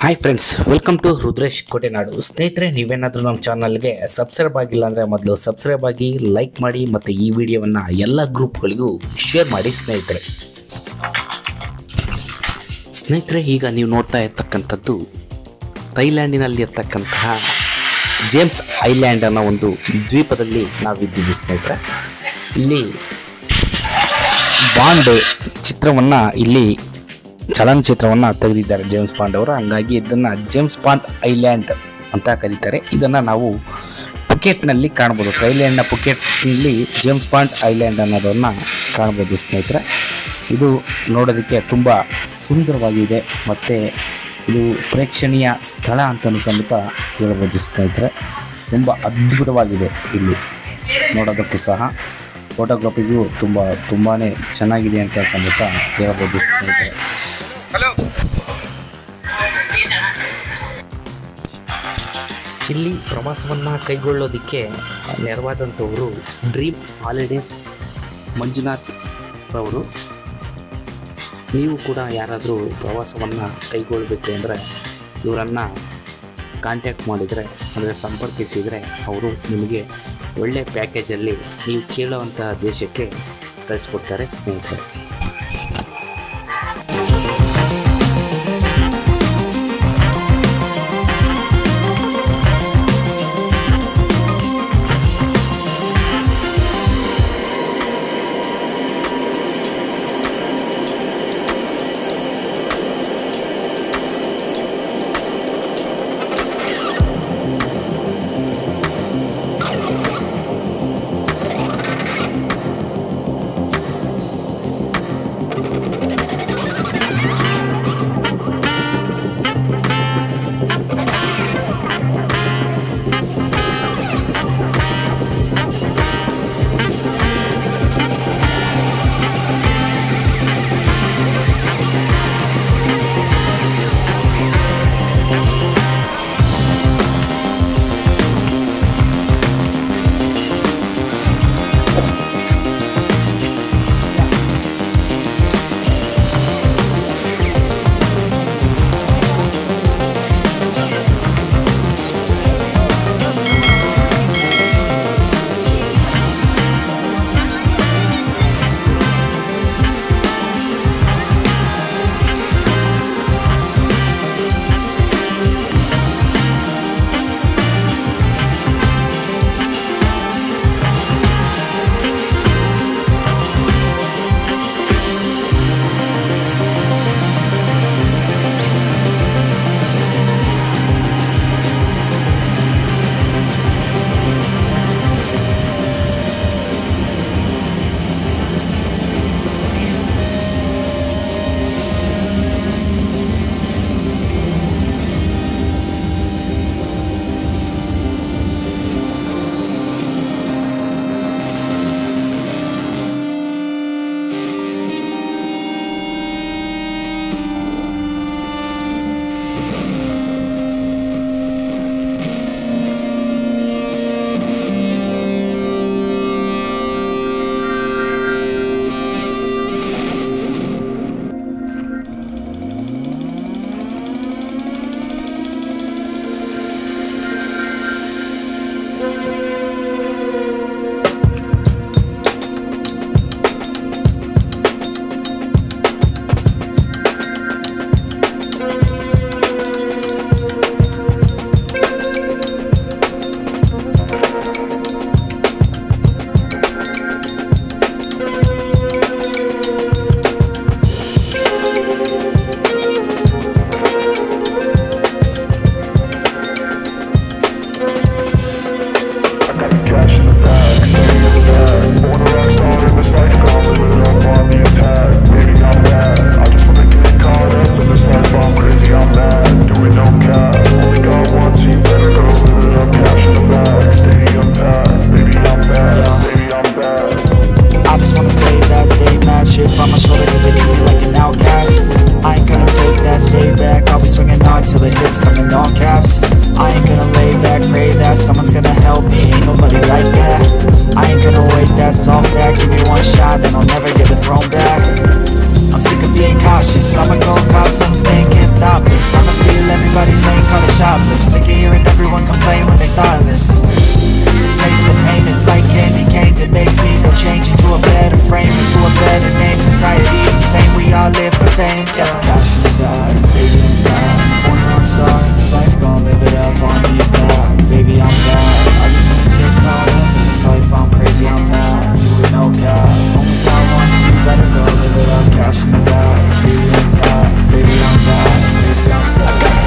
Hi friends, welcome to Rudresh Kotenadu. ಸ್ನೇಹಿತರೆ, ನೀವೇನಾದರೂ ನಮ್ಮ ಚಾನಲ್ಗೆ ಸಬ್ಸ್ಕ್ರೈಬ್ ಆಗಿಲ್ಲ ಅಂದರೆ ಮೊದಲು ಸಬ್ಸ್ಕ್ರೈಬ್ ಆಗಿ, ಲೈಕ್ ಮಾಡಿ ಮತ್ತು ಈ ವಿಡಿಯೋವನ್ನು ಎಲ್ಲ ಗ್ರೂಪ್ಗಳಿಗೂ ಶೇರ್ ಮಾಡಿ ಸ್ನೇಹಿತರೆ. ಈಗ ನೀವು ನೋಡ್ತಾ ಇರ್ತಕ್ಕಂಥದ್ದು ಥೈಲ್ಯಾಂಡಿನಲ್ಲಿರ್ತಕ್ಕಂತಹ ಜೇಮ್ಸ್ ಐಲ್ಯಾಂಡ್ ಅನ್ನೋ ಒಂದು ದ್ವೀಪದಲ್ಲಿ ನಾವಿದ್ದೀವಿ ಸ್ನೇಹಿತರೆ. ಇಲ್ಲಿ ಬಾಂಡ್ ಚಿತ್ರವನ್ನು ಚಲನಚಿತ್ರವನ್ನು ತೆಗೆದಿದ್ದಾರೆ ಜೇಮ್ಸ್ ಬಾಂಡ್ ಅವರು. ಹಂಗಾಗಿ ಇದನ್ನು ಜೇಮ್ಸ್ ಬಾಂಡ್ ಐಲ್ಯಾಂಡ್ ಅಂತ ಕರೀತಾರೆ. ಇದನ್ನು ನಾವು ಪುಕೆಟ್ನಲ್ಲಿ ಕಾಣ್ಬೋದು. ಥೈಲ್ಯಾಂಡ್ನ ಪುಕೆಟ್ನಲ್ಲಿ ಜೇಮ್ಸ್ ಬಾಂಡ್ ಐಲ್ಯಾಂಡ್ ಅನ್ನೋದನ್ನು ಕಾಣ್ಬೋದು ಸ್ನೇಹಿತರೆ. ಇದು ನೋಡೋದಕ್ಕೆ ತುಂಬ ಸುಂದರವಾಗಿದೆ ಮತ್ತು ಇದು ಪ್ರೇಕ್ಷಣೀಯ ಸ್ಥಳ ಅಂತಲೂ ಸಮೇತ ಹೇಳ್ಬೋದು ಸ್ನೇಹಿತರೆ. ತುಂಬ ಅದ್ಭುತವಾಗಿದೆ. ಇಲ್ಲಿ ನೋಡೋದಕ್ಕೂ ಸಹ ಫೋಟೋಗ್ರಫಿಗೂ ತುಂಬಾ ಚೆನ್ನಾಗಿದೆ ಅಂತ ಸಮೇತ ಹೇಳ್ಬೋದು ಸ್ನೇಹಿತರೆ. ಇಲ್ಲಿ ಪ್ರವಾಸವನ್ನು ಕೈಗೊಳ್ಳೋದಕ್ಕೆ ನೆರವಾದಂಥವರು ಡ್ರೀಮ್ ಹಾಲಿಡೇಸ್ ಮಂಜುನಾಥ್ ರವರು. ನೀವು ಕೂಡ ಯಾರಾದರೂ ಪ್ರವಾಸವನ್ನು ಕೈಗೊಳ್ಳಬೇಕು ಅಂದರೆ ಇವರನ್ನು ಕಾಂಟ್ಯಾಕ್ಟ್ ಮಾಡಿದರೆ, ಅಂದರೆ ಸಂಪರ್ಕಿಸಿದರೆ ಅವರು ನಿಮಗೆ ಒಳ್ಳೆಯ ಪ್ಯಾಕೇಜಲ್ಲಿ ನೀವು ಕೇಳುವಂಥ ದೇಶಕ್ಕೆ ಕಳಿಸ್ಕೊಡ್ತಾರೆ ಸ್ನೇಹಿತರೆ. sick of hearing everyone complain when they thoughtless. Taste the pain, it's like candy canes. It makes me go change into a better frame, into a better name. Society's insane, we all live for fame. Yeah. Baby, I'm back. Corner on star, life gon' live it up on the attack. Baby, I'm back. I just wanna get caught up in this life, I'm crazy, I'm mad. Do it no cap. Only God wants you, better go live it up. Cash in the bag, treat it intact. Baby, I'm back. Baby, I'm back.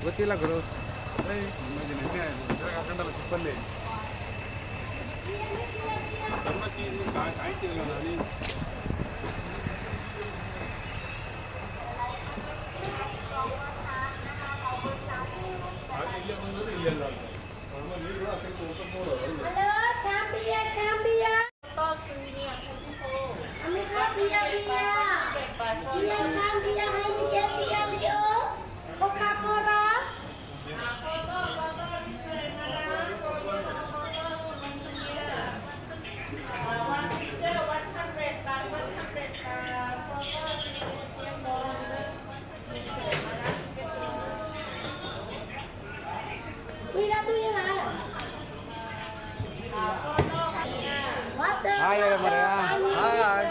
ಗೊತ್ತಿಲ್ಲ ಗುರು ಹಾಕೊಂಡಲ್ಲ ಚಿಪ್ಪಲ್ಲಿ ಸಣ್ಣಕ್ಕಿ ಕಾಯ್ತಿಲ್ಲ ನಾನು ಇಲ್ಲೇ ಬಂದ್ರೆ ಇಲ್ಲೆಲ್ಲ ನೀರು ಆ ಕಡೆ ಹೋಗ್ಬೋದು Hai ya Maria. Hai.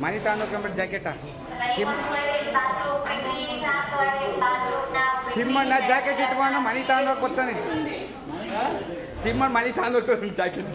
Mani tano kamar jacket ah. Timman jacket itwana mani tano kottane. Timman mani tano to jacket.